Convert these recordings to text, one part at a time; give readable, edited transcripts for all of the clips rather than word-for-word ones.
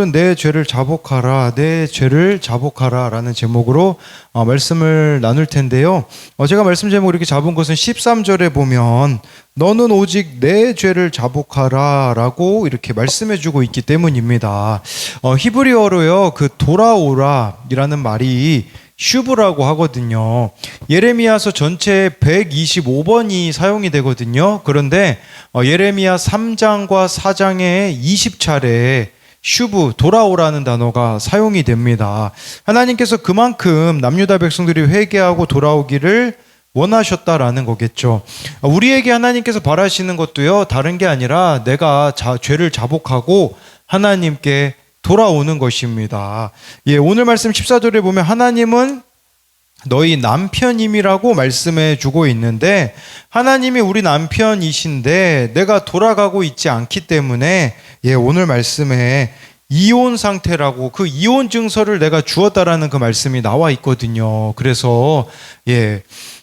내 죄를 자복하라, 내 죄를 자복하라 라는 제목으로 말씀을 나눌 텐데요. 제가 말씀 제목을 이렇게 잡은 것은 13절에 보면 너는 오직 내 죄를 자복하라 라고 이렇게 말씀해 주고 있기 때문입니다. 히브리어로요, 그 돌아오라 이라는 말이 슈브라고 하거든요. 예레미야서 전체에 125번이 사용이 되거든요. 그런데 예레미야 3장과 4장에 20차례 슈브, 돌아오라는 단어가 사용이 됩니다. 하나님께서 그만큼 남유다 백성들이 회개하고 돌아오기를 원하셨다라는 거겠죠. 우리에게 하나님께서 바라시는 것도요, 다른 게 아니라 내가 죄를 자복하고 하나님께 돌아오는 것입니다. 오늘 말씀 14절에 보면 하나님은 너희 남편임이라고 말씀해 주고 있는데, 하나님이 우리 남편이신데 내가 돌아가고 있지 않기 때문에 오늘 말씀에 이혼 상태라고, 그 이혼 증서를 내가 주었다라는 그 말씀이 나와 있거든요. 그래서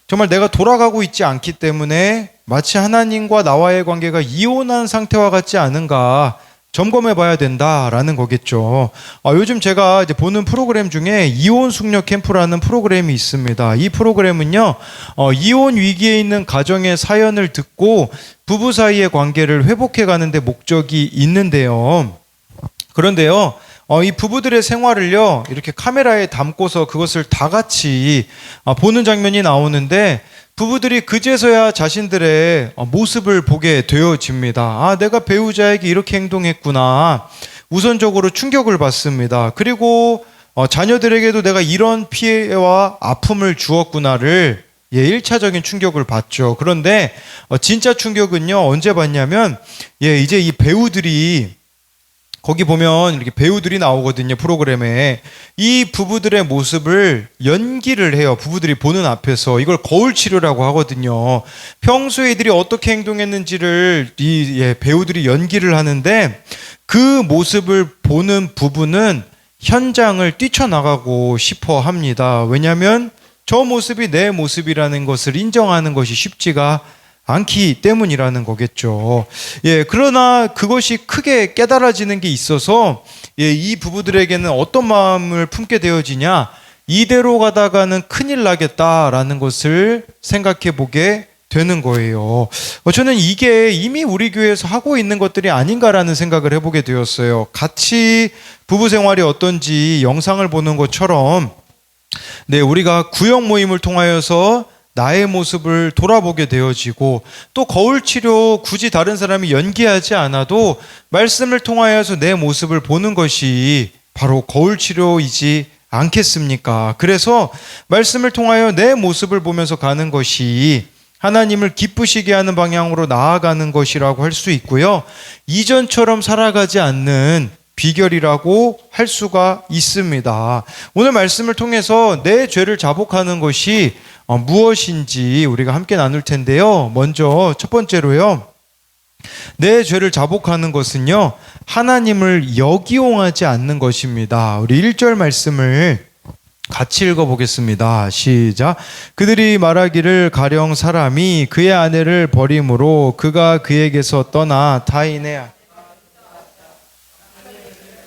정말 내가 돌아가고 있지 않기 때문에 마치 하나님과 나와의 관계가 이혼한 상태와 같지 않은가 점검해 봐야 된다라는 거겠죠. 요즘 제가 이제 보는 프로그램 중에 이혼 숙녀 캠프라는 프로그램이 있습니다. 이 프로그램은요, 이혼 위기에 있는 가정의 사연을 듣고 부부 사이의 관계를 회복해 가는데 목적이 있는데요. 그런데요, 이 부부들의 생활을요, 이렇게 카메라에 담고서 그것을 다 같이 보는 장면이 나오는데, 부부들이 그제서야 자신들의 모습을 보게 되어집니다. 내가 배우자에게 이렇게 행동했구나. 우선적으로 충격을 받습니다. 그리고 자녀들에게도 내가 이런 피해와 아픔을 주었구나를 1차적인 충격을 받죠. 그런데 진짜 충격은요, 언제 받냐면 이제 이 배우들이, 거기 보면 이렇게 배우들이 나오거든요, 프로그램에. 이 부부들의 모습을 연기를 해요. 부부들이 보는 앞에서. 이걸 거울 치료라고 하거든요. 평소에 이들이 어떻게 행동했는지를 이 배우들이 연기를 하는데, 그 모습을 보는 부부는 현장을 뛰쳐나가고 싶어 합니다. 왜냐하면 저 모습이 내 모습이라는 것을 인정하는 것이 쉽지가 않기 때문이라는 거겠죠. 그러나 그것이 크게 깨달아지는 게 있어서 이 부부들에게는 어떤 마음을 품게 되어지냐, 이대로 가다가는 큰일 나겠다라는 것을 생각해 보게 되는 거예요. 저는 이게 이미 우리 교회에서 하고 있는 것들이 아닌가라는 생각을 해보게 되었어요. 같이 부부 생활이 어떤지 영상을 보는 것처럼 우리가 구역 모임을 통하여서 나의 모습을 돌아보게 되어지고, 또 거울 치료 굳이 다른 사람이 연기하지 않아도 말씀을 통하여서 내 모습을 보는 것이 바로 거울 치료이지 않겠습니까? 그래서 말씀을 통하여 내 모습을 보면서 가는 것이 하나님을 기쁘시게 하는 방향으로 나아가는 것이라고 할 수 있고요. 이전처럼 살아가지 않는 비결이라고 할 수가 있습니다. 오늘 말씀을 통해서 내 죄를 자복하는 것이 무엇인지 우리가 함께 나눌 텐데요. 먼저 첫 번째로요, 내 죄를 자복하는 것은요, 하나님을 역이용하지 않는 것입니다. 우리 1절 말씀을 같이 읽어보겠습니다. 시작. 그들이 말하기를 가령 사람이 그의 아내를 버림으로 그가 그에게서 떠나 타인의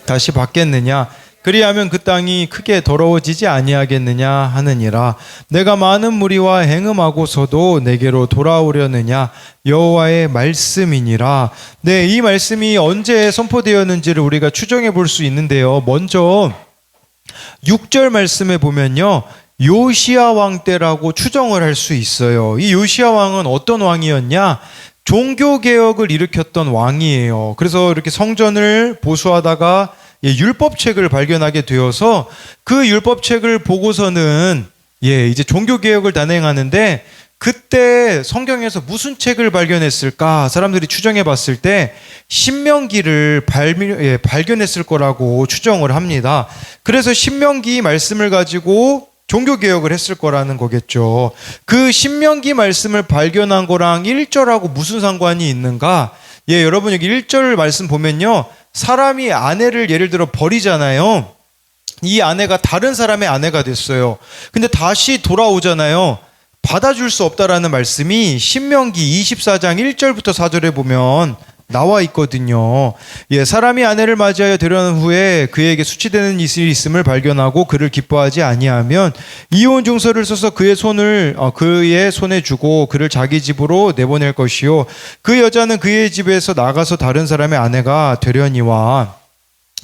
다시 받겠느냐? 그리하면 그 땅이 크게 더러워지지 아니하겠느냐 하느니라. 내가 많은 무리와 행음하고서도 내게로 돌아오려느냐? 여호와의 말씀이니라. 이 말씀이 언제 선포되었는지를 우리가 추정해 볼 수 있는데요. 먼저 6절 말씀에 보면요, 요시야 왕 때라고 추정을 할 수 있어요. 이 요시야 왕은 어떤 왕이었냐? 종교개혁을 일으켰던 왕이에요. 그래서 이렇게 성전을 보수하다가 율법책을 발견하게 되어서 그 율법책을 보고서는 이제 종교개혁을 단행하는데, 그때 성경에서 무슨 책을 발견했을까? 사람들이 추정해 봤을 때 신명기를 발견했을 거라고 추정을 합니다. 그래서 신명기 말씀을 가지고 종교개혁을 했을 거라는 거겠죠. 그 신명기 말씀을 발견한 거랑 1절하고 무슨 상관이 있는가? 여러분 여기 1절 말씀 보면요, 사람이 아내를 예를 들어 버리잖아요. 이 아내가 다른 사람의 아내가 됐어요. 근데 다시 돌아오잖아요. 받아줄 수 없다라는 말씀이 신명기 24장 1절부터 4절에 보면 나와 있거든요. 예, 사람이 아내를 맞이하여 데려온 후에 그에게 수치되는 일이 있음을 발견하고 그를 기뻐하지 아니하면 이혼 증서를 써서 그의 손에 주고 그를 자기 집으로 내보낼 것이요 그 여자는 그의 집에서 나가서 다른 사람의 아내가 되려니와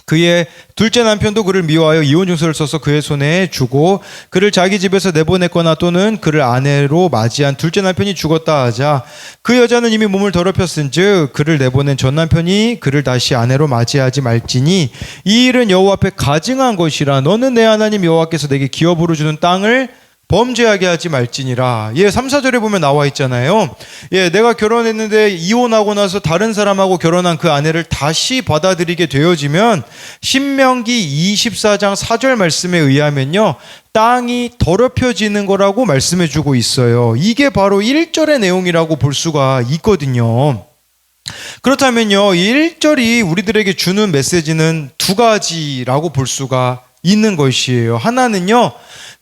그의 둘째 남편도 그를 미워하여 이혼 증서를 써서 그의 손에 주고 그를 자기 집에서 내보냈거나 또는 그를 아내로 맞이한 둘째 남편이 죽었다 하자 그 여자는 이미 몸을 더럽혔은즉 그를 내보낸 전 남편이 그를 다시 아내로 맞이하지 말지니 이 일은 여호와 앞에 가증한 것이라 너는 내 하나님 여호와께서 내게 기업으로 주는 땅을 범죄하게 하지 말지니라. 예, 3, 4절에 보면 나와 있잖아요. 예, 내가 결혼했는데 이혼하고 나서 다른 사람하고 결혼한 그 아내를 다시 받아들이게 되어지면 신명기 24장 4절 말씀에 의하면요. 땅이 더럽혀지는 거라고 말씀해 주고 있어요. 이게 바로 1절의 내용이라고 볼 수가 있거든요. 그렇다면요. 1절이 우리들에게 주는 메시지는 두 가지라고 볼 수가 있는 것이에요. 하나는요.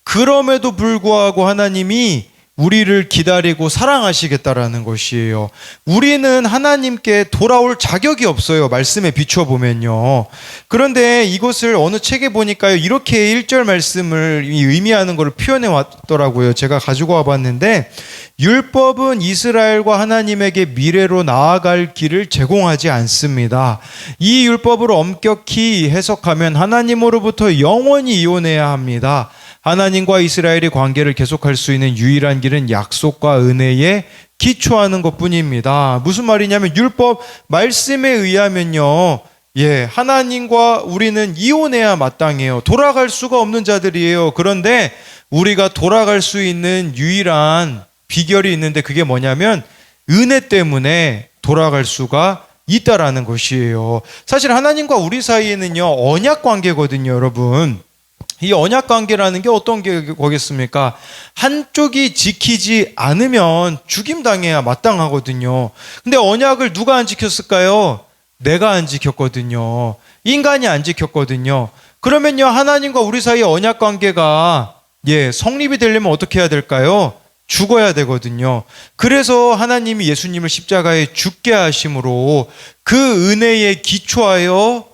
그럼에도 불구하고 하나님이 우리를 기다리고 사랑하시겠다라는 것이에요. 우리는 하나님께 돌아올 자격이 없어요. 말씀에 비춰보면요. 그런데 이것을 어느 책에 보니까요. 이렇게 1절 말씀을 의미하는 것을 표현해 왔더라고요. 제가 가지고 와봤는데 율법은 이스라엘과 하나님에게 미래로 나아갈 길을 제공하지 않습니다. 이 율법을 엄격히 해석하면 하나님으로부터 영원히 이혼해야 합니다. 하나님과 이스라엘의 관계를 계속할 수 있는 유일한 길은 약속과 은혜에 기초하는 것뿐입니다. 무슨 말이냐면 율법 말씀에 의하면요. 예, 하나님과 우리는 이혼해야 마땅해요. 돌아갈 수가 없는 자들이에요. 그런데 우리가 돌아갈 수 있는 유일한 비결이 있는데 그게 뭐냐면 은혜 때문에 돌아갈 수가 있다라는 것이에요. 사실 하나님과 우리 사이에는요. 언약 관계거든요, 여러분. 이 언약 관계라는 게 어떤 거겠습니까? 한쪽이 지키지 않으면 죽임당해야 마땅하거든요. 근데 언약을 누가 안 지켰을까요? 내가 안 지켰거든요. 인간이 안 지켰거든요. 그러면요, 하나님과 우리 사이의 언약 관계가 성립이 되려면 어떻게 해야 될까요? 죽어야 되거든요. 그래서 하나님이 예수님을 십자가에 죽게 하심으로 그 은혜에 기초하여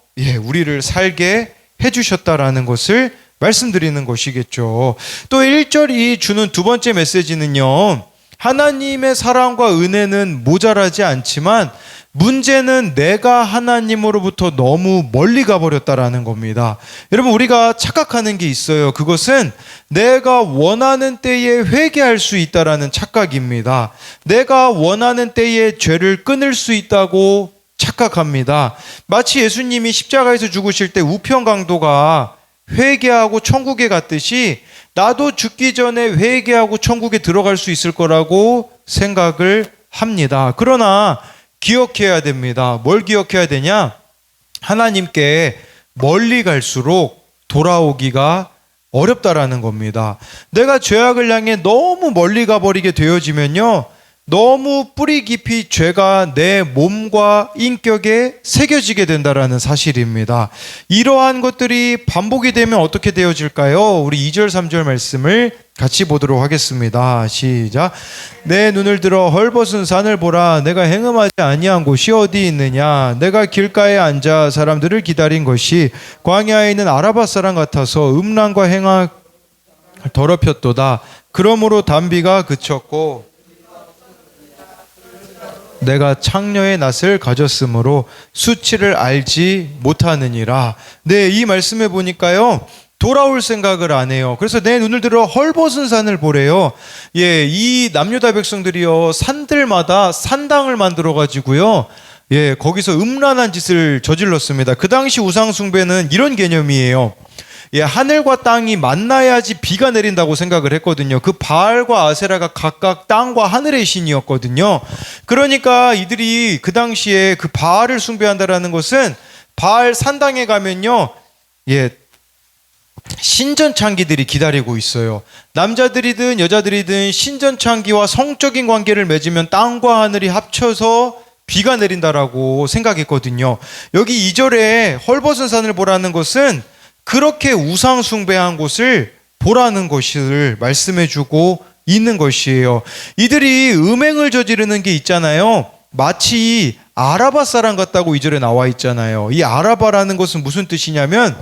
우리를 살게 해주셨다라는 것을 말씀드리는 것이겠죠. 또 1절이 주는 두 번째 메시지는요. 하나님의 사랑과 은혜는 모자라지 않지만 문제는 내가 하나님으로부터 너무 멀리 가버렸다라는 겁니다. 여러분 우리가 착각하는 게 있어요. 그것은 내가 원하는 때에 회개할 수 있다라는 착각입니다. 내가 원하는 때에 죄를 끊을 수 있다고 착각합니다. 마치 예수님이 십자가에서 죽으실 때 우편강도가 회개하고 천국에 갔듯이 나도 죽기 전에 회개하고 천국에 들어갈 수 있을 거라고 생각을 합니다. 그러나 기억해야 됩니다. 뭘 기억해야 되냐? 하나님께 멀리 갈수록 돌아오기가 어렵다라는 겁니다. 내가 죄악을 향해 너무 멀리 가버리게 되어지면요. 너무 뿌리 깊이 죄가 내 몸과 인격에 새겨지게 된다라는 사실입니다. 이러한 것들이 반복이 되면 어떻게 되어질까요? 우리 2절 3절 말씀을 같이 보도록 하겠습니다. 시작. 내 눈을 들어 헐벗은 산을 보라. 내가 행음하지 아니한 곳이 어디 있느냐. 내가 길가에 앉아 사람들을 기다린 것이 광야에 있는 아라바 사람 같아서 음란과 행악 더럽혔도다. 그러므로 단비가 그쳤고 내가 창녀의 낯을 가졌으므로 수치를 알지 못하느니라. 네, 이 말씀에 보니까요. 돌아올 생각을 안 해요. 그래서 내 눈을 들어 헐벗은 산을 보래요. 이 남유다 백성들이요. 산들마다 산당을 만들어 가지고요. 거기서 음란한 짓을 저질렀습니다. 그 당시 우상 숭배는 이런 개념이에요. 하늘과 땅이 만나야지 비가 내린다고 생각을 했거든요. 그 바알과 아세라가 각각 땅과 하늘의 신이었거든요. 그러니까 이들이 그 당시에 그 바알을 숭배한다라는 것은 바알 산당에 가면요. 신전창기들이 기다리고 있어요. 남자들이든 여자들이든 신전창기와 성적인 관계를 맺으면 땅과 하늘이 합쳐서 비가 내린다라고 생각했거든요. 여기 2절에 헐벗은 산을 보라는 것은 그렇게 우상 숭배한 곳을 보라는 것을 말씀해 주고 있는 것이에요. 이들이 음행을 저지르는 게 있잖아요. 마치 아라바 사람 같다고 2절에 나와 있잖아요. 이 아라바라는 것은 무슨 뜻이냐면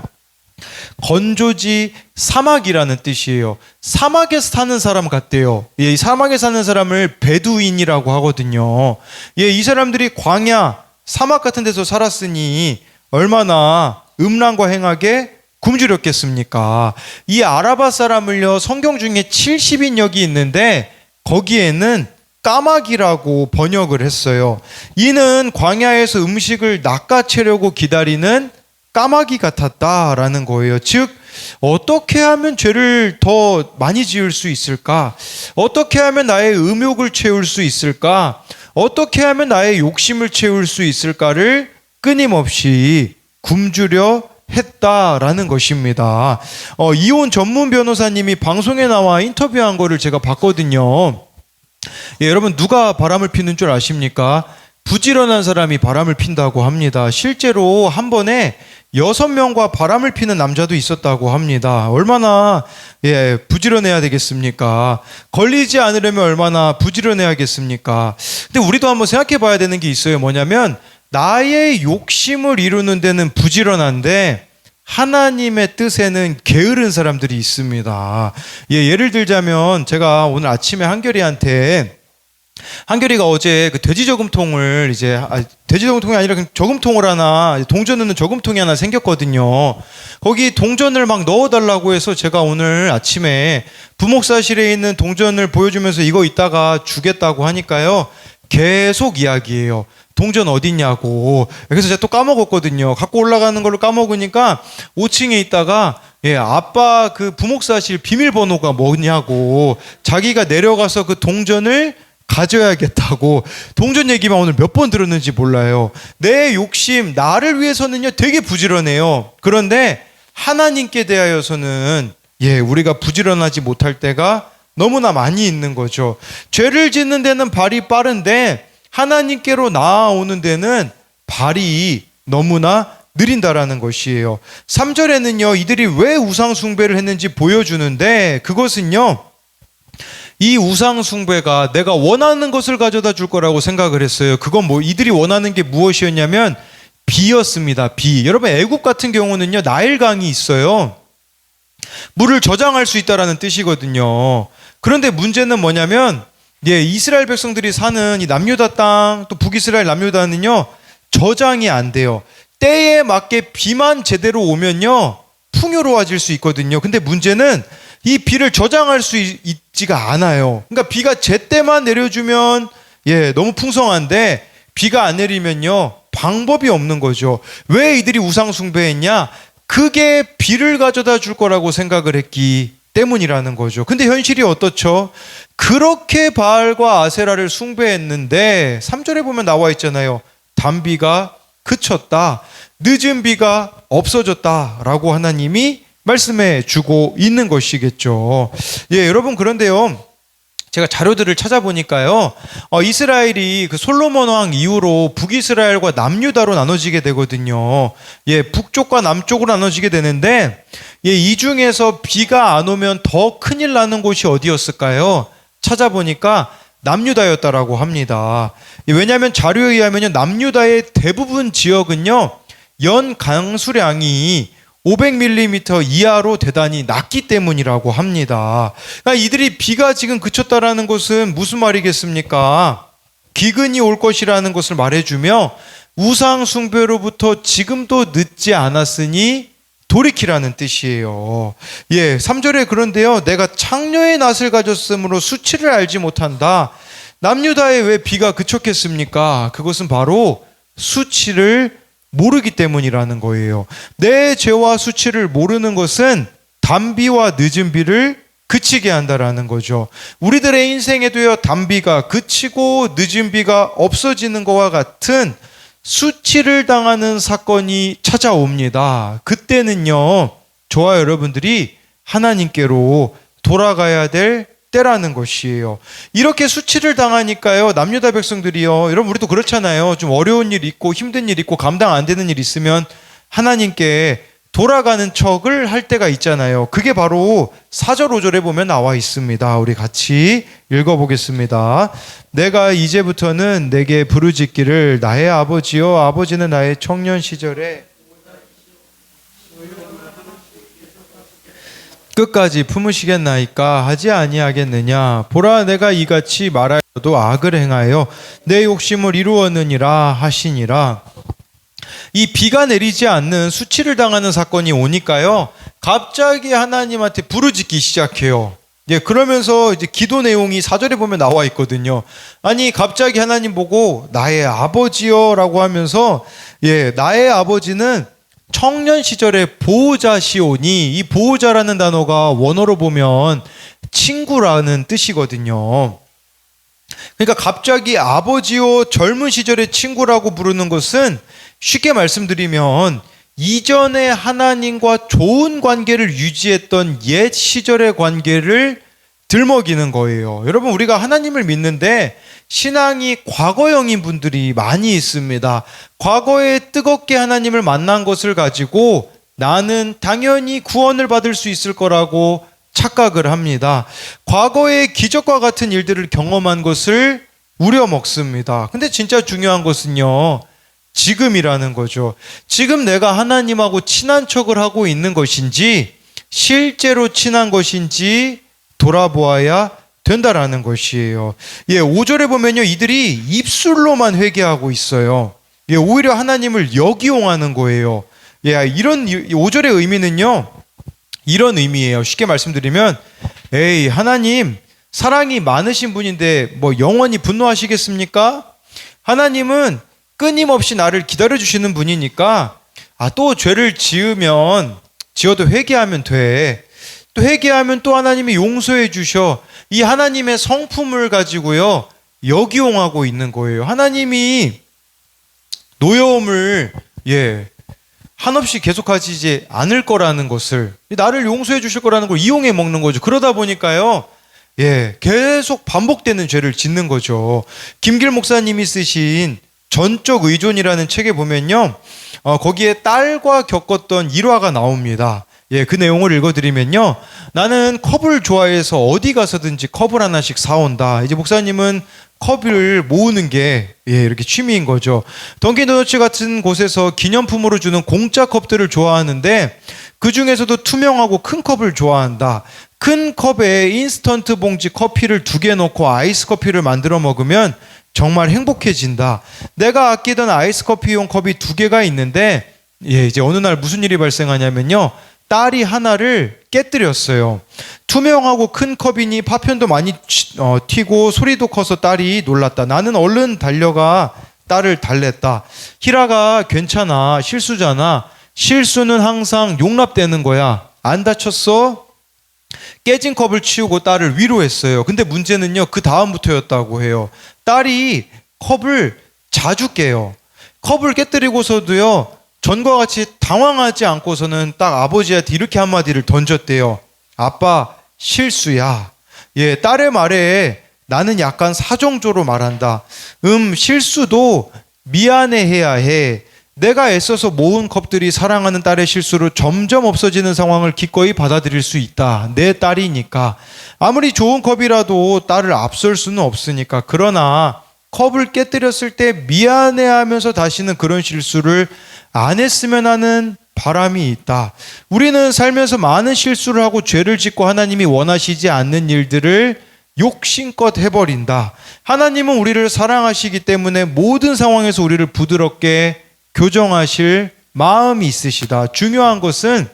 건조지 사막이라는 뜻이에요. 사막에 사는 사람 같대요. 예, 이 사막에 사는 사람을 베두인이라고 하거든요. 예, 이 사람들이 광야, 사막 같은 데서 살았으니 얼마나 음란과 행악에 굶주렸겠습니까? 이 아라바 사람을요, 성경 중에 70인역이 있는데 거기에는 까마귀라고 번역을 했어요. 이는 광야에서 음식을 낚아채려고 기다리는 까마귀 같았다라는 거예요. 즉 어떻게 하면 죄를 더 많이 지을 수 있을까? 어떻게 하면 나의 음욕을 채울 수 있을까? 어떻게 하면 나의 욕심을 채울 수 있을까를 끊임없이 굶주려 했다라는 것입니다. 이혼 전문 변호사님이 방송에 나와 인터뷰한 거를 제가 봤거든요. 예, 여러분 누가 바람을 피는 줄 아십니까? 부지런한 사람이 바람을 핀다고 합니다. 실제로 한 번에 6명과 바람을 피는 남자도 있었다고 합니다. 얼마나 부지런해야 되겠습니까? 걸리지 않으려면 얼마나 부지런해야겠습니까? 근데 우리도 한번 생각해 봐야 되는 게 있어요. 뭐냐면 나의 욕심을 이루는 데는 부지런한데 하나님의 뜻에는 게으른 사람들이 있습니다. 예를 들자면 제가 오늘 아침에 한결이가 어제 그 돼지 저금통을 돼지 저금통이 아니라 그냥 저금통을 하나, 동전 넣는 저금통이 하나 생겼거든요. 거기 동전을 막 넣어달라고 해서 제가 오늘 아침에 부목사실에 있는 동전을 보여주면서 이거 이따가 주겠다고 하니까요, 계속 이야기해요. 동전 어딨냐고. 그래서 제가 또 까먹었거든요. 갖고 올라가는 걸로 까먹으니까 5층에 있다가 아빠 그 부목사실 비밀번호가 뭐냐고, 자기가 내려가서 그 동전을 가져야겠다고. 동전 얘기만 오늘 몇 번 들었는지 몰라요. 내 욕심, 나를 위해서는요 되게 부지런해요. 그런데 하나님께 대하여서는 우리가 부지런하지 못할 때가 너무나 많이 있는 거죠. 죄를 짓는 데는 발이 빠른데 하나님께로 나아오는 데는 발이 너무나 느린다라는 것이에요. 3절에는요 이들이 왜 우상 숭배를 했는지 보여주는데, 그것은요 이 우상 숭배가 내가 원하는 것을 가져다 줄 거라고 생각을 했어요. 그건 이들이 원하는 게 무엇이었냐면 비였습니다. 비. 여러분 애굽 같은 경우는요 나일강이 있어요. 물을 저장할 수 있다라는 뜻이거든요. 그런데 문제는 뭐냐면 이스라엘 백성들이 사는 이 남유다 땅, 또 북이스라엘 남유다는요 저장이 안 돼요. 때에 맞게 비만 제대로 오면요 풍요로워질 수 있거든요. 근데 문제는 이 비를 저장할 수 있지가 않아요. 그러니까 비가 제때만 내려주면 너무 풍성한데 비가 안 내리면요 방법이 없는 거죠. 왜 이들이 우상 숭배했냐? 그게 비를 가져다 줄 거라고 생각을 했기 때문이라는 거죠. 근데 현실이 어떻죠? 그렇게 바알과 아세라를 숭배했는데 3절에 보면 나와 있잖아요. 단비가 그쳤다, 늦은 비가 없어졌다라고 하나님이 말씀해 주고 있는 것이겠죠. 여러분, 그런데요 제가 자료들을 찾아보니까요 이스라엘이 그 솔로몬 왕 이후로 북이스라엘과 남유다로 나눠지게 되거든요. 북쪽과 남쪽으로 나눠지게 되는데 이 중에서 비가 안 오면 더 큰일 나는 곳이 어디였을까요? 찾아보니까 남유다였다라고 합니다. 왜냐하면 자료에 의하면 남유다의 대부분 지역은요 연 강수량이 500mm 이하로 대단히 낮기 때문이라고 합니다. 그러니까 이들이 비가 지금 그쳤다라는 것은 무슨 말이겠습니까? 기근이 올 것이라는 것을 말해주며 우상 숭배로부터 지금도 늦지 않았으니 돌이키라는 뜻이에요. 3절에 그런데요 내가 창녀의 낯을 가졌으므로 수치를 알지 못한다. 남유다에 왜 비가 그쳤겠습니까? 그것은 바로 수치를 모르기 때문이라는 거예요. 내 죄와 수치를 모르는 것은 단비와 늦은 비를 그치게 한다라는 거죠. 우리들의 인생에도요 단비가 그치고 늦은 비가 없어지는 것과 같은 수치를 당하는 사건이 찾아옵니다. 그때는요 저와 여러분들이 하나님께로 돌아가야 될 때라는 것이에요. 이렇게 수치를 당하니까요 남유다 백성들이요, 여러분 우리도 그렇잖아요. 좀 어려운 일 있고 힘든 일 있고 감당 안 되는 일 있으면 하나님께 돌아가는 척을 할 때가 있잖아요. 그게 바로 4절 5절에 보면 나와 있습니다. 우리 같이 읽어보겠습니다. 내가 이제부터는 내게 부르짖기를 나의 아버지여, 아버지는 나의 청년 시절에 끝까지 품으시겠나이까 하지 아니하겠느냐. 보라, 내가 이같이 말하여도 악을 행하여 내 욕심을 이루었느니라 하시니라. 이 비가 내리지 않는 수치를 당하는 사건이 오니까요, 갑자기 하나님한테 부르짖기 시작해요. 예, 그러면서 이제 기도 내용이 4절에 보면 나와 있거든요. 아니, 갑자기 하나님 보고 나의 아버지여라고 하면서, 예, 나의 아버지는 청년 시절의 보호자시오니, 이 보호자라는 단어가 원어로 보면 친구라는 뜻이거든요. 그러니까 갑자기 아버지요, 젊은 시절의 친구라고 부르는 것은 쉽게 말씀드리면 이전에 하나님과 좋은 관계를 유지했던 옛 시절의 관계를 들먹이는 거예요. 여러분, 우리가 하나님을 믿는데 신앙이 과거형인 분들이 많이 있습니다. 과거에 뜨겁게 하나님을 만난 것을 가지고 나는 당연히 구원을 받을 수 있을 거라고 착각을 합니다. 과거의 기적과 같은 일들을 경험한 것을 우려먹습니다. 근데 진짜 중요한 것은요, 지금이라는 거죠. 지금 내가 하나님하고 친한 척을 하고 있는 것인지 실제로 친한 것인지 돌아보아야 된다라는 것이에요. 예, 5절에 보면요, 이들이 입술로만 회개하고 있어요. 예, 오히려 하나님을 역이용하는 거예요. 예, 이런 5절의 의미는요, 이런 의미예요. 쉽게 말씀드리면, 에이, 하나님 사랑이 많으신 분인데 뭐 영원히 분노하시겠습니까? 하나님은 끊임없이 나를 기다려주시는 분이니까, 또 죄를 지어도 회개하면 돼. 또 회개하면 또 하나님이 용서해 주셔. 이 하나님의 성품을 가지고요, 역이용하고 있는 거예요. 하나님이 노여움을 한없이 계속하시지 않을 거라는 것을, 나를 용서해 주실 거라는 걸 이용해 먹는 거죠. 그러다 보니까요, 계속 반복되는 죄를 짓는 거죠. 김길 목사님이 쓰신 전적 의존이라는 책에 보면요, 거기에 딸과 겪었던 일화가 나옵니다. 그 내용을 읽어드리면요, 나는 컵을 좋아해서 어디 가서든지 컵을 하나씩 사온다. 이제 목사님은 컵을 모으는 게 이렇게 취미인 거죠. 던킨도너츠 같은 곳에서 기념품으로 주는 공짜 컵들을 좋아하는데 그 중에서도 투명하고 큰 컵을 좋아한다. 큰 컵에 인스턴트 봉지 커피를 2개 넣고 아이스 커피를 만들어 먹으면 정말 행복해진다. 내가 아끼던 아이스 커피용 컵이 2개가 있는데 이제 어느 날 무슨 일이 발생하냐면요, 딸이 하나를 깨뜨렸어요. 투명하고 큰 컵이니 파편도 많이 튀고 소리도 커서 딸이 놀랐다. 나는 얼른 달려가 딸을 달랬다. 희라가 괜찮아, 실수잖아. 실수는 항상 용납되는 거야. 안 다쳤어? 깨진 컵을 치우고 딸을 위로했어요. 근데 문제는요, 그 다음부터였다고 해요. 딸이 컵을 자주 깨요. 컵을 깨뜨리고서도요, 전과 같이 당황하지 않고서는 딱 아버지한테 이렇게 한마디를 던졌대요. 아빠, 실수야. 딸의 말에 나는 약간 사정조로 말한다. 실수도 미안해해야 해. 내가 애써서 모은 컵들이 사랑하는 딸의 실수로 점점 없어지는 상황을 기꺼이 받아들일 수 있다. 내 딸이니까. 아무리 좋은 컵이라도 딸을 앞설 수는 없으니까. 그러나 컵을 깨뜨렸을 때 미안해하면서 다시는 그런 실수를 안 했으면 하는 바람이 있다. 우리는 살면서 많은 실수를 하고 죄를 짓고 하나님이 원하시지 않는 일들을 욕심껏 해버린다. 하나님은 우리를 사랑하시기 때문에 모든 상황에서 우리를 부드럽게 교정하실 마음이 있으시다. 중요한 것은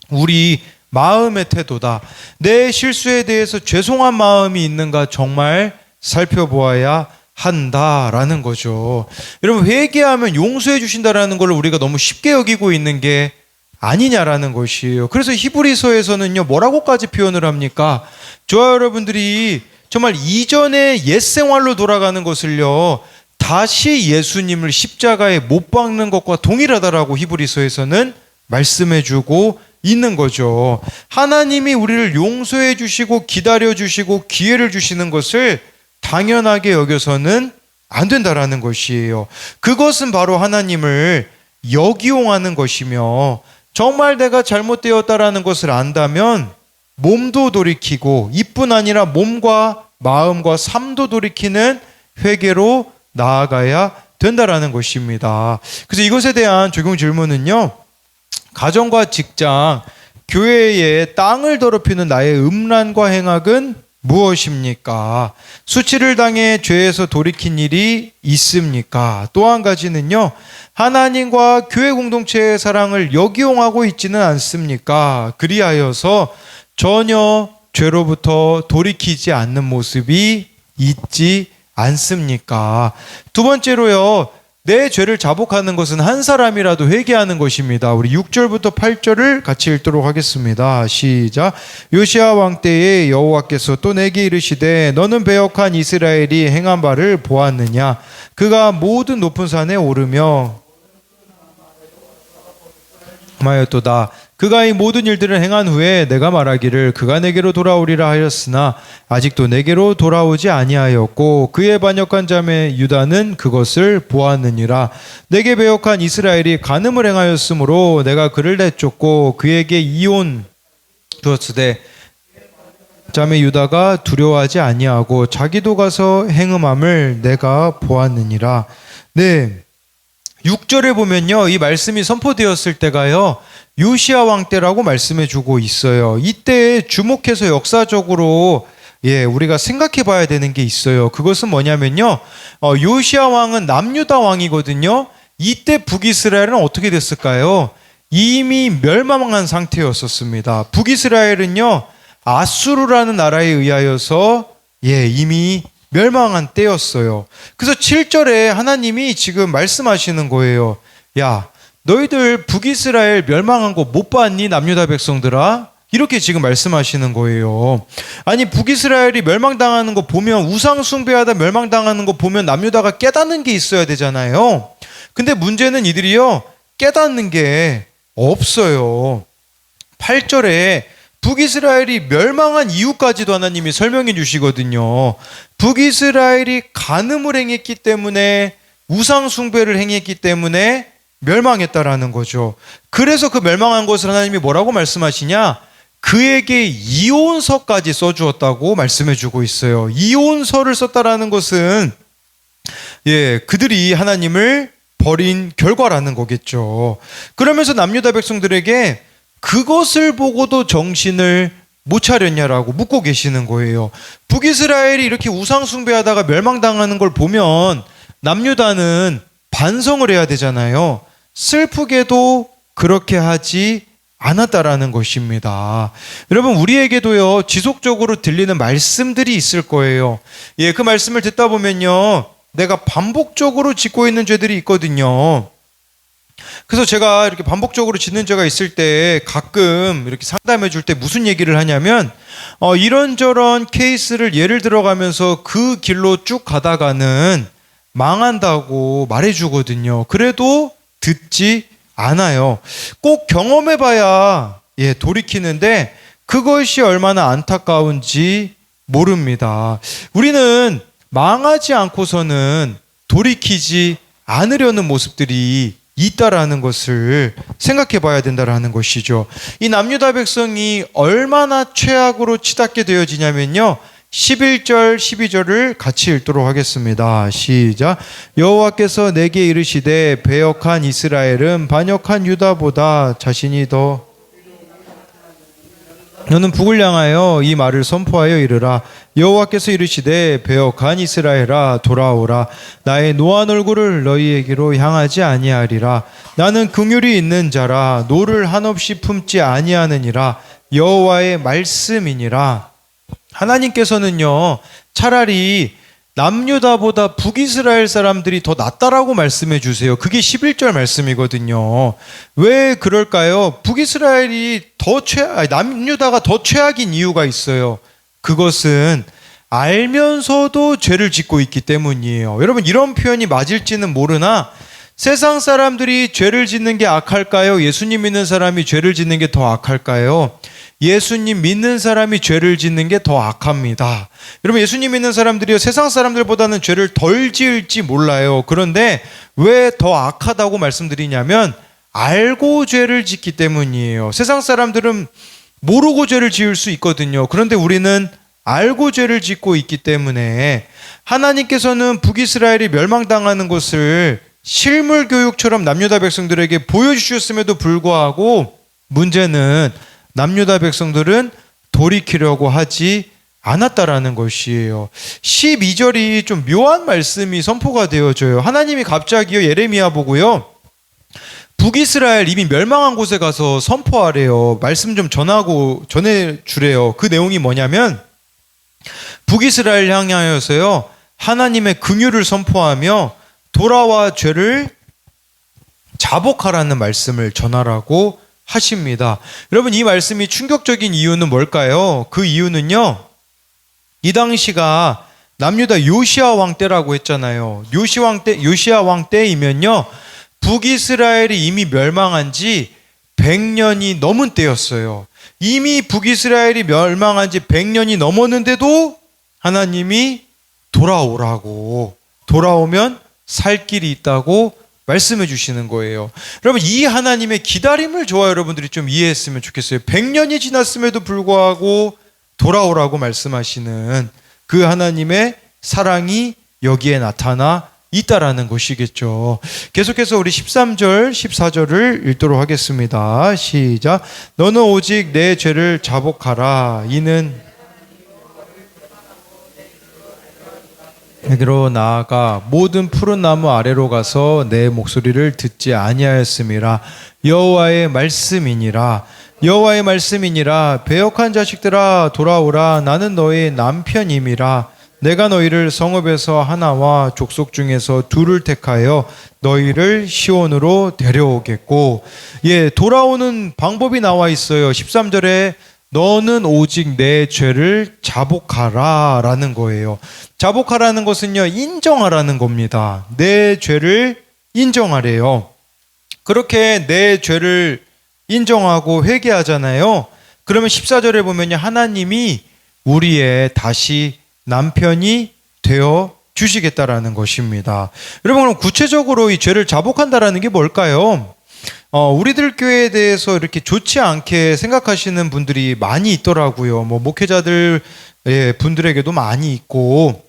우리 마음의 태도다. 내 실수에 대해서 죄송한 마음이 있는가 정말 살펴보아야 한다라는 거죠. 여러분, 회개하면 용서해 주신다라는 걸 우리가 너무 쉽게 여기고 있는 게 아니냐라는 것이에요. 그래서 히브리서에서는요, 뭐라고까지 표현을 합니까? 저와 여러분들이 정말 이전의 옛 생활로 돌아가는 것을요, 다시 예수님을 십자가에 못 박는 것과 동일하다라고 히브리서에서는 말씀해 주고 있는 거죠. 하나님이 우리를 용서해 주시고 기다려 주시고 기회를 주시는 것을 당연하게 여겨서는 안 된다라는 것이에요. 그것은 바로 하나님을 역이용하는 것이며 정말 내가 잘못되었다라는 것을 안다면 몸도 돌이키고 이뿐 아니라 몸과 마음과 삶도 돌이키는 회개로 나아가야 된다라는 것입니다. 그래서 이것에 대한 적용 질문은요, 가정과 직장, 교회의 땅을 더럽히는 나의 음란과 행악은 무엇입니까? 수치를 당해 죄에서 돌이킨 일이 있습니까? 또 한 가지는요, 하나님과 교회 공동체의 사랑을 역이용하고 있지는 않습니까? 그리하여서 전혀 죄로부터 돌이키지 않는 모습이 있지 않습니까? 두 번째로요, 내 죄를 자복하는 것은 한 사람이라도 회개하는 것입니다. 우리 6절부터 8절을 같이 읽도록 하겠습니다. 시작. 요시야 왕 때에 여호와께서 또 내게 이르시되 너는 배역한 이스라엘이 행한 바를 보았느냐? 그가 모든 높은 산에 오르며 마였도다. 그가 이 모든 일들을 행한 후에 내가 말하기를 그가 내게로 돌아오리라 하였으나 아직도 내게로 돌아오지 아니하였고 그의 반역한 자매 유다는 그것을 보았느니라. 내게 배역한 이스라엘이 간음을 행하였으므로 내가 그를 내쫓고 그에게 이혼 두었으되 자매 유다가 두려워하지 아니하고 자기도 가서 행음함을 내가 보았느니라. 네, 6절에 보면요, 이 말씀이 선포되었을 때가요, 요시야 왕 때라고 말씀해 주고 있어요. 이때 주목해서 역사적으로 우리가 생각해 봐야 되는 게 있어요. 그것은 뭐냐면요, 요시야 왕은 남유다 왕이거든요. 이때 북이스라엘은 어떻게 됐을까요? 이미 멸망한 상태였었습니다. 북이스라엘은요, 아수르라는 나라에 의하여서 이미 멸망한 때였어요. 그래서 7절에 하나님이 지금 말씀하시는 거예요. 야, 너희들 북이스라엘 멸망한 거 못 봤니? 남유다 백성들아? 이렇게 지금 말씀하시는 거예요. 아니, 북이스라엘이 멸망당하는 거 보면, 우상 숭배하다 멸망당하는 거 보면 남유다가 깨닫는 게 있어야 되잖아요. 근데 문제는 이들이요, 깨닫는 게 없어요. 8절에 북이스라엘이 멸망한 이유까지도 하나님이 설명해 주시거든요. 북이스라엘이 간음을 행했기 때문에, 우상 숭배를 행했기 때문에 멸망했다라는 거죠. 그래서 그 멸망한 것을 하나님이 뭐라고 말씀하시냐? 그에게 이혼서까지 써주었다고 말씀해 주고 있어요. 이혼서를 썼다라는 것은 그들이 하나님을 버린 결과라는 거겠죠. 그러면서 남유다 백성들에게 그것을 보고도 정신을 못 차렸냐라고 묻고 계시는 거예요. 북이스라엘이 이렇게 우상 숭배하다가 멸망당하는 걸 보면 남유다는 반성을 해야 되잖아요. 슬프게도 그렇게 하지 않았다라는 것입니다. 여러분, 우리에게도요, 지속적으로 들리는 말씀들이 있을 거예요. 그 말씀을 듣다 보면요, 내가 반복적으로 짓고 있는 죄들이 있거든요. 그래서 제가 이렇게 반복적으로 짓는 죄가 있을 때 가끔 이렇게 상담해 줄 때 무슨 얘기를 하냐면, 이런저런 케이스를 예를 들어가면서 그 길로 쭉 가다가는 망한다고 말해 주거든요. 그래도 듣지 않아요. 꼭 경험해 봐야 돌이키는데 그것이 얼마나 안타까운지 모릅니다. 우리는 망하지 않고서는 돌이키지 않으려는 모습들이 있다라는 것을 생각해 봐야 된다라는 것이죠. 이 남유다 백성이 얼마나 최악으로 치닫게 되어지냐면요, 11절 12절을 같이 읽도록 하겠습니다. 시작. 여호와께서 내게 이르시되 배역한 이스라엘은 반역한 유다보다 자신이 더 너는 북을 향하여 이 말을 선포하여 이르라. 여호와께서 이르시되 배역한 이스라엘아 돌아오라. 나의 노한 얼굴을 너희에게로 향하지 아니하리라. 나는 긍휼이 있는 자라 노를 한없이 품지 아니하느니라. 여호와의 말씀이니라. 하나님께서는요, 차라리 남유다보다 북이스라엘 사람들이 더 낫다라고 말씀해 주세요. 그게 11절 말씀이거든요. 왜 그럴까요? 북이스라엘이 남유다가 더 최악인 이유가 있어요. 그것은 알면서도 죄를 짓고 있기 때문이에요. 여러분, 이런 표현이 맞을지는 모르나 세상 사람들이 죄를 짓는 게 악할까요? 예수님 믿는 사람이 죄를 짓는 게 더 악할까요? 예수님 믿는 사람이 죄를 짓는 게 더 악합니다. 여러분, 예수님 믿는 사람들이요, 세상 사람들보다는 죄를 덜 지을지 몰라요. 그런데 왜 더 악하다고 말씀드리냐면 알고 죄를 짓기 때문이에요. 세상 사람들은 모르고 죄를 지을 수 있거든요. 그런데 우리는 알고 죄를 짓고 있기 때문에 하나님께서는 북이스라엘이 멸망당하는 것을 실물 교육처럼 남유다 백성들에게 보여주셨음에도 불구하고 문제는 남유다 백성들은 돌이키려고 하지 않았다라는 것이에요. 12절이 좀 묘한 말씀이 선포가 되어져요. 하나님이 갑자기요 예레미야 보고요 북이스라엘 이미 멸망한 곳에 가서 선포하래요. 말씀 좀 전해주래요. 그 내용이 뭐냐면 북이스라엘 향하여서요 하나님의 긍휼을 선포하며 돌아와 죄를 자복하라는 말씀을 전하라고 하십니다. 여러분 이 말씀이 충격적인 이유는 뭘까요? 그 이유는요 이 당시가 남유다 요시야 왕 때라고 했잖아요. 요시야 왕 때이면요 북이스라엘이 이미 멸망한 지 100년이 넘은 때였어요. 이미 북이스라엘이 멸망한 지 100년이 넘었는데도 하나님이 돌아오면 살 길이 있다고 말씀해 주시는 거예요. 여러분 이 하나님의 기다림을 저와 여러분들이 좀 이해했으면 좋겠어요. 100년이 지났음에도 불구하고 돌아오라고 말씀하시는 그 하나님의 사랑이 여기에 나타나 있다라는 것이겠죠. 계속해서 우리 13절 14절을 읽도록 하겠습니다. 시작. 너는 오직 내 죄를 자복하라. 이는 내게로 나아가 모든 푸른 나무 아래로 가서 내 목소리를 듣지 아니하였음이라. 여호와의 말씀이니라. 여호와의 말씀이니라. 배역한 자식들아 돌아오라. 나는 너의 남편임이라. 내가 너희를 성읍에서 하나와 족속 중에서 둘을 택하여 너희를 시온으로 데려오겠고. 돌아오는 방법이 나와 있어요. 13절에 너는 오직 내 죄를 자복하라 라는 거예요. 자복하라는 것은요 인정하라는 겁니다. 내 죄를 인정하래요. 그렇게 내 죄를 인정하고 회개하잖아요. 그러면 14절에 보면요 하나님이 우리의 다시 남편이 되어 주시겠다라는 것입니다. 여러분 그럼 구체적으로 이 죄를 자복한다라는 게 뭘까요? 우리들 교회에 대해서 이렇게 좋지 않게 생각하시는 분들이 많이 있더라고요. 목회자들 분들에게도 많이 있고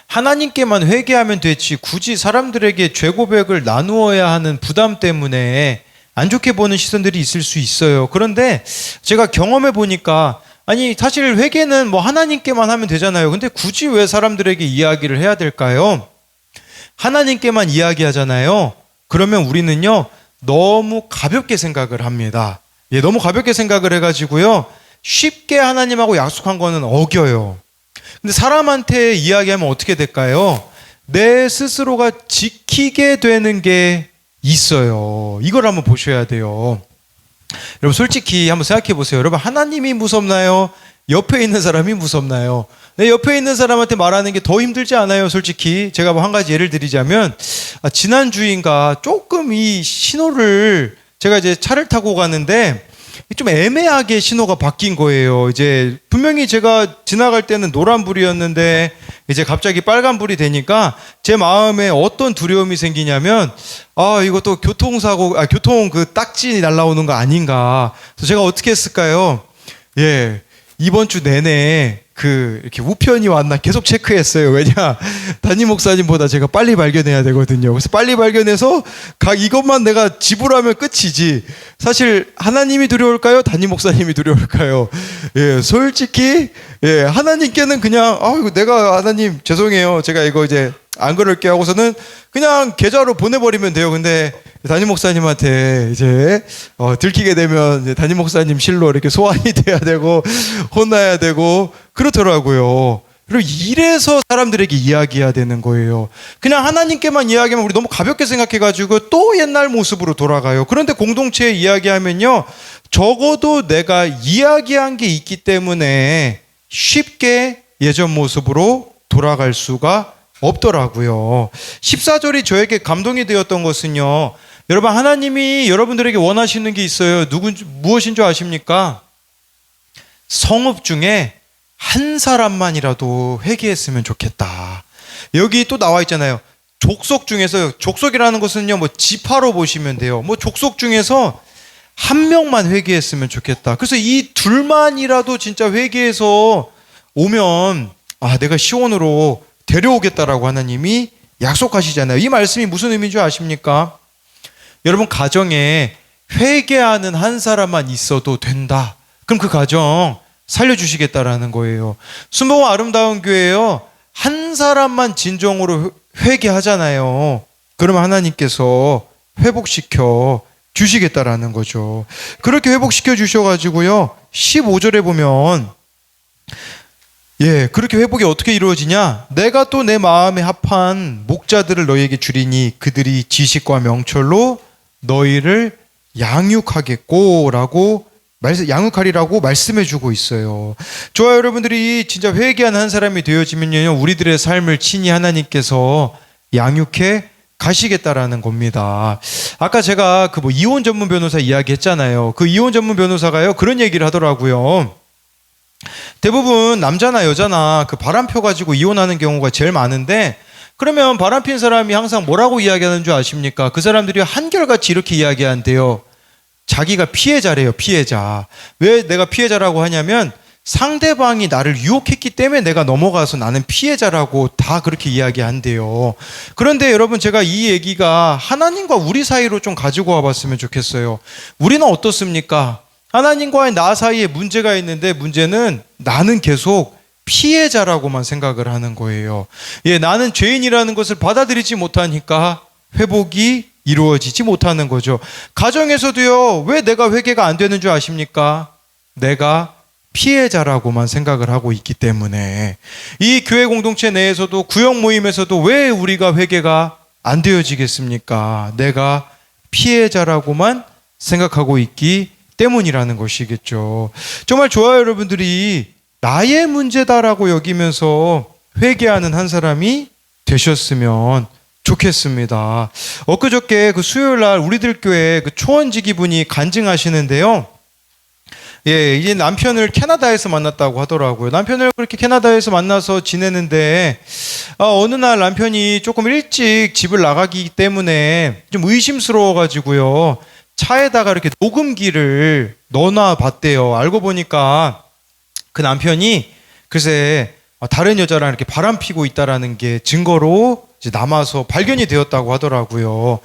하나님께만 회개하면 되지 굳이 사람들에게 죄 고백을 나누어야 하는 부담 때문에 안 좋게 보는 시선들이 있을 수 있어요. 그런데 제가 경험해 보니까 아니 사실 회개는 하나님께만 하면 되잖아요. 근데 굳이 왜 사람들에게 이야기를 해야 될까요? 하나님께만 이야기하잖아요. 그러면 우리는요 너무 가볍게 생각을 합니다. 너무 가볍게 생각을 해가지고요 쉽게 하나님하고 약속한 거는 어겨요. 근데 사람한테 이야기하면 어떻게 될까요? 내 스스로가 지키게 되는 게 있어요. 이걸 한번 보셔야 돼요. 여러분 솔직히 한번 생각해 보세요. 여러분 하나님이 무섭나요? 옆에 있는 사람이 무섭나요? 내 옆에 있는 사람한테 말하는 게 더 힘들지 않아요? 솔직히 제가 한 가지 예를 드리자면 지난주인가 조금 이 신호를 제가 이제 차를 타고 가는데 좀 애매하게 신호가 바뀐 거예요. 이제 분명히 제가 지나갈 때는 노란불이었는데 이제 갑자기 빨간불이 되니까 제 마음에 어떤 두려움이 생기냐면 이거 또 교통 그 딱지 날라오는 거 아닌가. 그래서 제가 어떻게 했을까요? 이번 주 내내 이렇게 우편이 왔나 계속 체크했어요. 왜냐? 담임 목사님보다 제가 빨리 발견해야 되거든요. 그래서 빨리 발견해서 이것만 내가 지불하면 끝이지. 사실 하나님이 두려울까요? 담임 목사님이 두려울까요? 솔직히, 하나님께는 그냥, 이거 내가 하나님 죄송해요. 제가 이거 이제 안 그럴게 하고서는 그냥 계좌로 보내버리면 돼요. 근데 담임 목사님한테 이제 들키게 되면 이제 담임 목사님 실로 이렇게 소환이 돼야 되고 혼나야 되고 그렇더라고요. 그리고 이래서 사람들에게 이야기해야 되는 거예요. 그냥 하나님께만 이야기하면 우리 너무 가볍게 생각해가지고 또 옛날 모습으로 돌아가요. 그런데 공동체에 이야기하면요 적어도 내가 이야기한 게 있기 때문에 쉽게 예전 모습으로 돌아갈 수가 없더라고요. 14절이 저에게 감동이 되었던 것은요 여러분 하나님이 여러분들에게 원하시는 게 있어요. 무엇인 줄 아십니까? 성읍 중에 한 사람만이라도 회개했으면 좋겠다. 여기 또 나와 있잖아요. 족속 중에서, 족속이라는 것은요, 뭐 지파로 보시면 돼요. 뭐 족속 중에서 한 명만 회개했으면 좋겠다. 그래서 이 둘만이라도 진짜 회개해서 오면 내가 시온으로 데려오겠다라고 하나님이 약속하시잖아요. 이 말씀이 무슨 의미인 줄 아십니까? 여러분, 가정에 회개하는 한 사람만 있어도 된다. 그럼 그 가정 살려주시겠다라는 거예요. 순복음 아름다운 교회요, 한 사람만 진정으로 회개하잖아요. 그러면 하나님께서 회복시켜 주시겠다라는 거죠. 그렇게 회복시켜 주셔가지고요, 15절에 보면 그렇게 회복이 어떻게 이루어지냐? 내가 또 내 마음에 합한 목자들을 너희에게 주리니 그들이 지식과 명철로 너희를 양육하리라고 말씀해 주고 있어요. 좋아요, 여러분들이 진짜 회개하는 한 사람이 되어지면요, 우리들의 삶을 친히 하나님께서 양육해 가시겠다라는 겁니다. 아까 제가 그 이혼 전문 변호사 이야기 했잖아요. 그 이혼 전문 변호사가요, 그런 얘기를 하더라고요. 대부분 남자나 여자나 그 바람 펴가지고 이혼하는 경우가 제일 많은데, 그러면 바람 핀 사람이 항상 뭐라고 이야기하는 줄 아십니까? 그 사람들이 한결같이 이렇게 이야기한대요. 자기가 피해자래요, 피해자. 왜 내가 피해자라고 하냐면 상대방이 나를 유혹했기 때문에 내가 넘어가서 나는 피해자라고 다 그렇게 이야기한대요. 그런데 여러분, 제가 이 얘기가 하나님과 우리 사이로 좀 가지고 와봤으면 좋겠어요. 우리는 어떻습니까? 하나님과의 나 사이에 문제가 있는데, 문제는 나는 계속 피해자라고만 생각을 하는 거예요. 나는 죄인이라는 것을 받아들이지 못하니까 회복이 이루어지지 못하는 거죠. 가정에서도요, 왜 내가 회개가 안 되는 줄 아십니까? 내가 피해자라고만 생각을 하고 있기 때문에. 이 교회 공동체 내에서도, 구역 모임에서도 왜 우리가 회개가 안 되어지겠습니까? 내가 피해자라고만 생각하고 있기 때문이라는 것이겠죠. 정말 좋아요, 여러분들이 나의 문제다라고 여기면서 회개하는 한 사람이 되셨으면 좋겠습니다. 엊그저께 그 수요일 날 우리들 교회 그 초원지기 분이 간증하시는데요. 이제 남편을 캐나다에서 만났다고 하더라고요. 남편을 그렇게 캐나다에서 만나서 지내는데, 어느 날 남편이 조금 일찍 집을 나가기 때문에 좀 의심스러워가지고요, 차에다가 이렇게 녹음기를 넣어놔 봤대요. 알고 보니까 그 남편이 글쎄 다른 여자랑 이렇게 바람 피고 있다라는 게 증거로 이제 남아서 발견이 되었다고 하더라고요.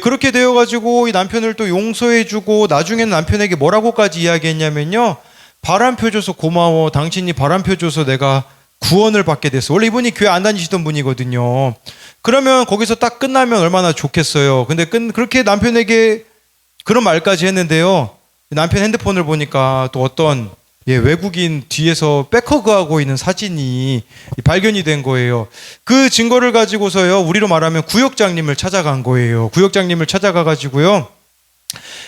그렇게 되어가지고 이 남편을 또 용서해주고, 나중에는 남편에게 뭐라고까지 이야기했냐면요, 바람 펴줘서 고마워. 당신이 바람 펴줘서 내가 구원을 받게 됐어. 원래 이분이 교회 안 다니시던 분이거든요. 그러면 거기서 딱 끝나면 얼마나 좋겠어요. 근데 그렇게 남편에게 그런 말까지 했는데요, 남편 핸드폰을 보니까 또 어떤 외국인 뒤에서 백허그하고 있는 사진이 발견이 된 거예요. 그 증거를 가지고서요, 우리로 말하면 구역장님을 찾아간 거예요. 구역장님을 찾아가가지고요,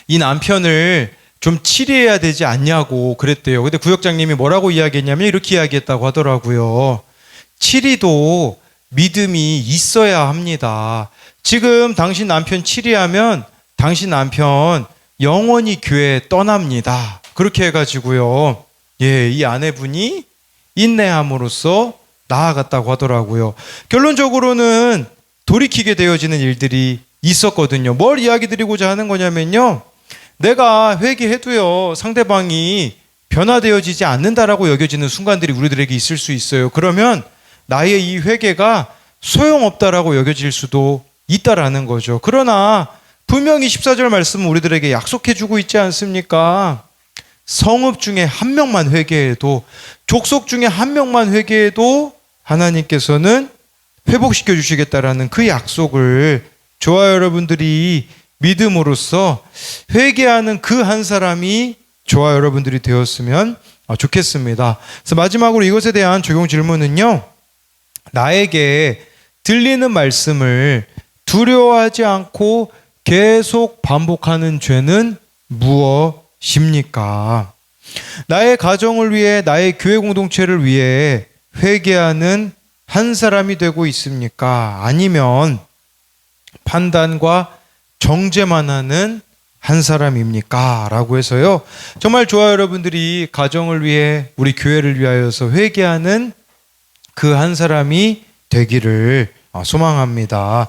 이 남편을 좀 치료해야 되지 않냐고 그랬대요. 근데 구역장님이 뭐라고 이야기했냐면 이렇게 이야기했다고 하더라고요. 치리도 믿음이 있어야 합니다. 지금 당신 남편 치리하면 당신 남편 영원히 교회 떠납니다. 그렇게 해가지고요, 이 아내분이 인내함으로써 나아갔다고 하더라고요. 결론적으로는 돌이키게 되어지는 일들이 있었거든요. 뭘 이야기 드리고자 하는 거냐면요, 내가 회개해도요, 상대방이 변화되어지지 않는다라고 여겨지는 순간들이 우리들에게 있을 수 있어요. 그러면 나의 이 회개가 소용없다라고 여겨질 수도 있다라는 거죠. 그러나 분명히 14절 말씀은 우리들에게 약속해주고 있지 않습니까? 성읍 중에 한 명만 회개해도, 족속 중에 한 명만 회개해도 하나님께서는 회복시켜 주시겠다라는 그 약속을 저와 여러분들이 믿음으로써 회개하는 그 한 사람이 저와 여러분들이 되었으면 좋겠습니다. 그래서 마지막으로 이것에 대한 적용 질문은요, 나에게 들리는 말씀을 두려워하지 않고 계속 반복하는 죄는 무엇입니까? 나의 가정을 위해, 나의 교회 공동체를 위해 회개하는 한 사람이 되고 있습니까? 아니면 판단과 정죄만 하는 한 사람입니까? 라고 해서요, 정말 좋아요, 여러분들이 가정을 위해, 우리 교회를 위하여서 회개하는 그 한 사람이 되기를 소망합니다.